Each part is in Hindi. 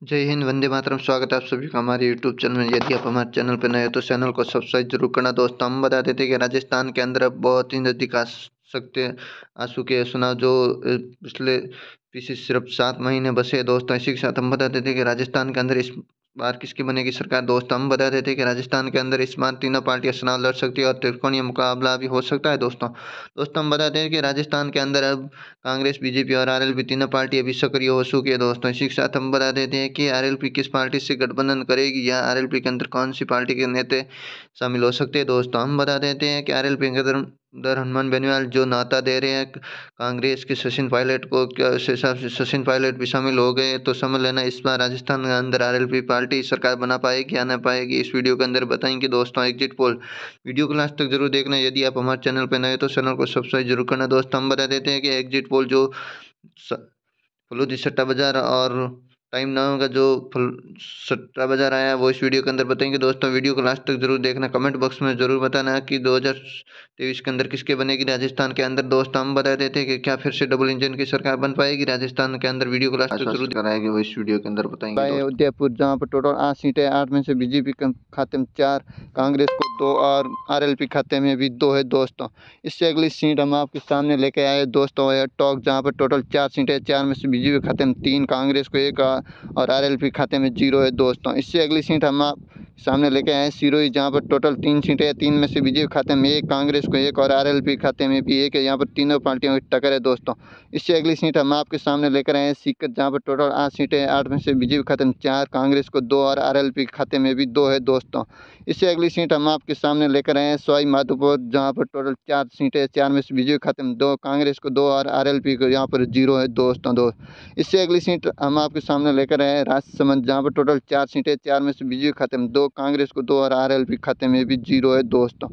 जय हिंद, वंदे मातरम। स्वागत है आप सभी का हमारे यूट्यूब चैनल में। यदि आप हमारे चैनल पर नए हो तो चैनल को सब्सक्राइब जरूर करना। दोस्तों, हम बता देते कि राजस्थान के अंदर अब बहुत ही नजदीक सकते आ चुके हैं चुनाव, जो पिछले सिर्फ 7 महीने बसे हैं। दोस्तों, इसी के साथ हम बता देते कि राजस्थान के अंदर इस बार किसकी बनेगी सरकार। दोस्तों, हम बता देते कि राजस्थान के अंदर इस बार तीनों पार्टियां चुनाव लड़ सकती है और त्रिकोणीय मुकाबला भी हो सकता है। दोस्तों हम बताते हैं कि राजस्थान के अंदर अब कांग्रेस, बीजेपी और आरएलपी तीनों पार्टी अभी सक्रिय हो चुकी है। दोस्तों, इसी के साथ हम बता देते हैं कि आरएलपी किस पार्टी से गठबंधन करेगी या आरएलपी के अंदर कौन सी पार्टी के नेता शामिल हो सकते हैं। दोस्तों, हम बता देते हैं कि आरएलपी के अंदर हनुमान बेनीवाल जो न्योता दे रहे हैं कांग्रेस के सचिन पायलट को, क्या उस हिसाब से सचिन पायलट भी शामिल हो गए तो समझ लेना इस बार राजस्थान के अंदर आरएलपी पार्टी सरकार बना पाएगी या ना पाएगी, इस वीडियो के अंदर बताएंगे। दोस्तों, एग्जिट पोल वीडियो को लास्ट तक जरूर देखना। यदि आप हमारे चैनल पर नए हो तो चैनल को सब्सक्राइब जरूर करना। दोस्तों, हम बता देते हैं कि एग्जिट पोल जो फलूदी सट्टा बाजार और टाइम नाउ का जो सट्टा बाजार आया है वो इस वीडियो के अंदर बताएंगे। दोस्तों, वीडियो को लास्ट तक जरूर देखना। कमेंट बॉक्स में जरूर बताना कि 2023 के अंदर किसके बनेगी राजस्थान के अंदर। दोस्तों, हम बता देते हैं कि क्या फिर से डबल इंजन की सरकार बन पाएगी राजस्थान के अंदर। वीडियो को लास्ट तक जरूर कराएंगे वो इस वीडियो के अंदर बताएंगे। उदयपुर जहाँ पर टोटल 8 सीटें, 8 में से बीजेपी के खाते में 4, कांग्रेस को 2 और आरएलपी खाते में भी 2 है। दोस्तों, इससे अगली सीट हम आपके सामने लेके आए दोस्तों है टॉक, जहाँ पर टोटल 4 सीटें, 4 में से बीजेपी खाते में 3, कांग्रेस को 1 और आरएलपी खाते में 0 है। दोस्तों, इससे अगली सीट हम आप सामने लेके आए सिरोही, जहाँ पर टोटल 3 सीटें, 3 में से बीजेपी खाते में 1, कांग्रेस को 1 और आरएलपी खाते में भी 1 है। यहाँ पर तीनों पार्टियों की टक्कर है। दोस्तों, इससे अगली सीट हम आपके सामने लेकर आए हैं सीकर, जहाँ पर टोटल 8 सीटें, 8 में से बीजेपी खाते में 4, कांग्रेस को 2 और आरएलपी खाते में भी 2 है। दोस्तों, इससे अगली सीट हम आपके सामने लेकर आए हैं सवाई माधोपुर, जहाँ पर टोटल 4 सीटें, 4 में से बीजेपी खाते में 2, कांग्रेस को 2 और आरएलपी को यहाँ पर 0 है। दोस्तों, इससे अगली सीट हम आपके सामने लेकर आए हैं राजसमंद, जहाँ पर टोटल 4 सीटें, 4 में से बीजेपी खाते में 2, कांग्रेस को 2 और आरएलपी खाते में भी 0 है। दोस्तों,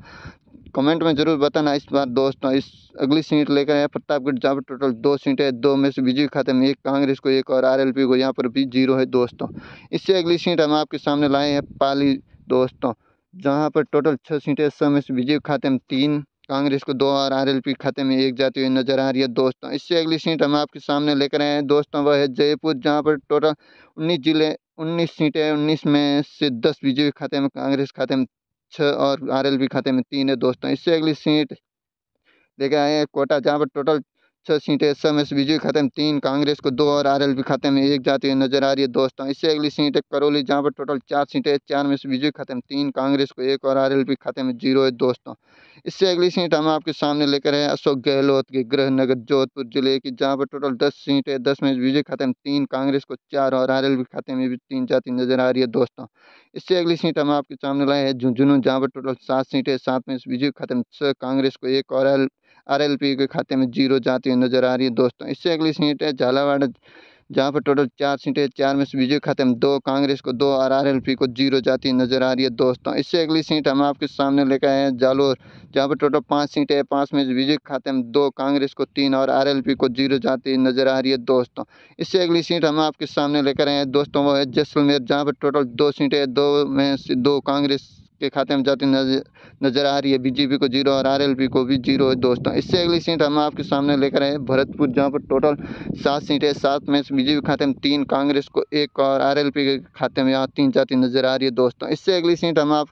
कमेंट में जरूर बताना इस बार। दोस्तों, इस अगली सीट लेकर आए प्रतापगढ़, जहाँ पर टोटल 2 सीटें, 2 में से बीजेपी खाते में 1, कांग्रेस को 1 और आरएलपी को यहाँ पर भी 0 है। दोस्तों, इससे अगली सीट हम आपके सामने लाए हैं पाली दोस्तों, जहाँ पर टोटल 6 सीटें, 100 में से बीजेपी खाते में 3, कांग्रेस को 2 और आरएलपी खाते में 1 जाती हुई नजर आ रही है। दोस्तों, इससे अगली सीट हम आपके सामने लेकर आए हैं दोस्तों, वह है जयपुर, जहाँ पर टोटल 19 जिले, 19 सीटें, 19 में से 10 बीजेपी खाते में, कांग्रेस खाते में 6 और आरएलपी खाते में 3 है। दोस्तों, इससे अगली सीट लेके आए हैं कोटा, जहाँ पर टोटल 6 सीटें, सब में से बीजेपी खाते में 3, कांग्रेस को 2 और आरएलपी खाते में 1 जाती हुई नजर आ रही है। दोस्तों, इससे अगली सीट है करौली, जहाँ पर टोटल 4 सीटें, 4 में से बीजेपी खाते में 3, कांग्रेस को 1 और आरएलपी खाते में 0 है। दोस्तों, इससे अगली सीट हम आपके सामने लेकर आए अशोक गहलोत के गृहनगर जोधपुर जिले की, जहाँ पर टोटल 10 सीटें, 10 में से बीजेपी खाते में 3, कांग्रेस को 4 और आरएलपी खाते में भी 3 जाती नजर आ रही है। दोस्तों, इससे अगली सीट हम आपके सामने लाए हैं झुंझुनू, जहाँ पर टोटल 7 सीटें, 7 में से बीजेपी खाते में 6, कांग्रेस को 1 और आरएलपी के खाते में 0 जाती हुई नजर आ रही है। दोस्तों, इससे अगली सीट है झालावाड़, जहाँ पर टोटल 4 सीटें, 4 में से बीजेपी खाते में 2, कांग्रेस को 2 और आरएलपी को 0 जाती हुई नजर आ रही है। दोस्तों, इससे अगली सीट हम आपके सामने लेकर आए हैं जालोर, जहाँ पर टोटल 5 सीटें, 5 में से बीजेपी खाते में 2, कांग्रेस को 3 और आरएलपी को 0 जाती हुई नजर आ रही है। दोस्तों, इससे अगली सीट हम आपके सामने लेकर आए हैं दोस्तों, वो है जैसलमेर, जहाँ पर टोटल 2 सीटें, 2 में से 2 कांग्रेस के खाते में जाती नजर आ रही है, बीजेपी को 0 और आरएलपी को भी 0 है। दोस्तों, इससे अगली सीट हम आपके सामने लेकर आए भरतपुर, जहाँ पर टोटल 7 सीटें, 7 में से बीजेपी खाते में 3, कांग्रेस को 1 और आरएलपी के खाते में यहाँ 3 जाती नजर आ रही है। दोस्तों, इससे अगली सीट हम आप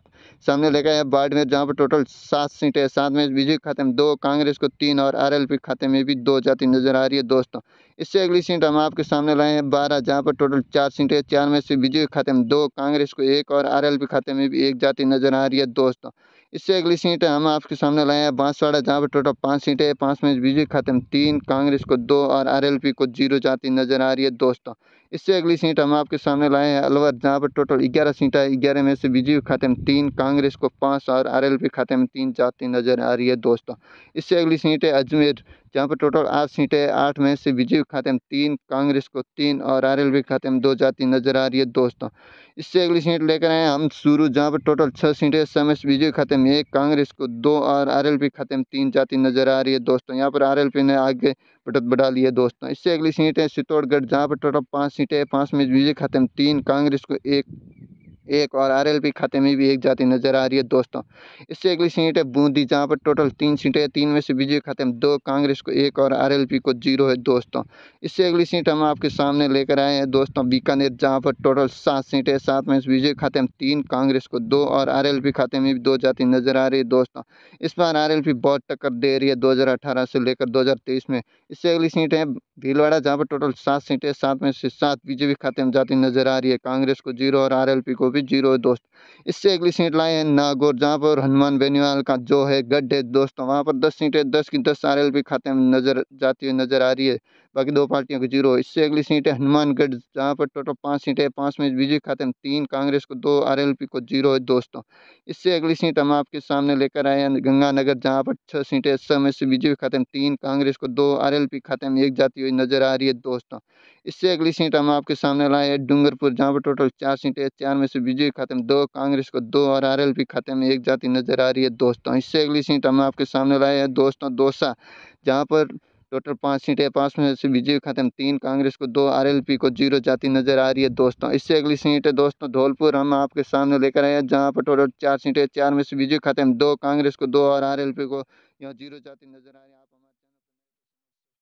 सामने लेकर आए बाड़मेर, जहाँ पर टोटल 7 सीटें, 7 में बीजेपी खाते में 2, कांग्रेस को 3 और आरएलपी खाते में भी 2 जाती नजर आ रही है। दोस्तों, इससे अगली सीट हम आपके सामने लाए हैं 12, जहाँ पर टोटल 4 सीटें, 4 में से बीजेपी खाते में 2, कांग्रेस को 1 और आरएलपी खाते में भी 1 जाती नजर आ रही है। दोस्तों, इससे अगली सीट हम आपके सामने लाए हैं बांसवाड़ा, जहाँ पर टोटल 5 सीटें, 5 में बीजेपी खाते में 3, कांग्रेस को 2 और आरएलपी को 0 जाती नजर आ रही है। दोस्तों, इससे अगली सीट हम आपके सामने लाए हैं अलवर, जहाँ पर टोटल 11 सीटें, 11 में से बीजेपी खाते में 3, कांग्रेस को 5 और आरएलपी खाते में 3 जाती नजर आ रही है। दोस्तों, इससे अगली सीट है अजमेर, जहाँ पर टोटल 8 सीटें, 8 में से बीजेपी खाते में 3, कांग्रेस को 3 और आरएलपी खाते में 2 जाती नजर आ रही है। दोस्तों, इससे अगली सीट लेकर आए हम सूरू, जहाँ पर टोटल 6 सीटें, समय से बीजेपी खाते में 1, कांग्रेस को 2 और आरएलपी खाते में 3 जाती नजर आ रही है। दोस्तों, यहाँ पर आरएलपी ने आगे बढ़त बढ़ा ली है। दोस्तों, इससे अगली सीट है चित्तौड़गढ़, जहाँ पर टोटल 5 सीटें, 5 में बीजेपी खाते में 3, कांग्रेस को एक और आरएलपी खाते में भी एक जाती नजर आ रही है दोस्तों। इससे अगली सीट है बूंदी, जहां पर टोटल 3 सीटें, 3 में से बीजेपी खाते में 2, कांग्रेस को 1 और आरएलपी को 0 है दोस्तों। इससे अगली सीट हम आपके सामने लेकर आए हैं दोस्तों बीकानेर, जहां पर टोटल 7 सीटें, 7 में से बीजेपी खाते में 3, कांग्रेस को 2 और आरएलपी खाते में भी 2 जाती नजर आ रही है दोस्तों। इस बार आरएलपी बहुत टक्कर दे रही है 2018 से लेकर 2023 में। इससे अगली सीट है भीलवाड़ा, जहां पर टोटल 7 सीटें, 7 में से 7 बीजेपी खाते में जाती नजर आ रही है, कांग्रेस को 0 और आरएलपी को भी 0 है दोस्त। इससे अगली सीट लाए हैं नागौर, जहां पर हनुमान बेनीवाल का जो है गढ़ है दोस्तों, वहां पर 10 सीटें, 10 की 10 आरएलपी खाते में नजर जाती हुई नजर आ रही है, बाकी 2 पार्टियों को 0। इससे अगली सीट है हनुमानगढ़, जहां पर टोटल 5 सीटें, 5 में बीजेपी खाते में 3, कांग्रेस को 2, आरएलपी को 0 है दोस्तों। इससे अगली सीट हम आपके सामने लेकर आए हैं गंगानगर, जहां पर 6 सीटें, 6 में से बीजेपी खाते में 3, कांग्रेस को 2, आरएलपी खाते में 1 जाती हुई नजर आ रही है दोस्तों। इससे अगली सीट हम आपके सामने लाए हैं डूंगरपुर, जहां पर टोटल 4 सीटें, 4 में से बीजेपी खाते में 2, कांग्रेस को 2 और आरएलपी खाते में 1 जाती नजर आ रही है दोस्तों। इससे अगली सीट हम आपके सामने लाए हैं दोस्तों दौसा, जहां पर टोटल 5 सीटें, 5 में से बीजेपी खाते में 3, कांग्रेस को 2, आरएलपी को 0 जाती नजर आ रही है दोस्तों। इससे अगली सीट है दोस्तों धौलपुर, हम आपके सामने लेकर आए हैं, जहां पर टोटल 4 सीटें, 4 में से बीजेपी खाते में 2, कांग्रेस को 2 और आरएलपी को यहाँ 0 जाती नजर आ रही है। आप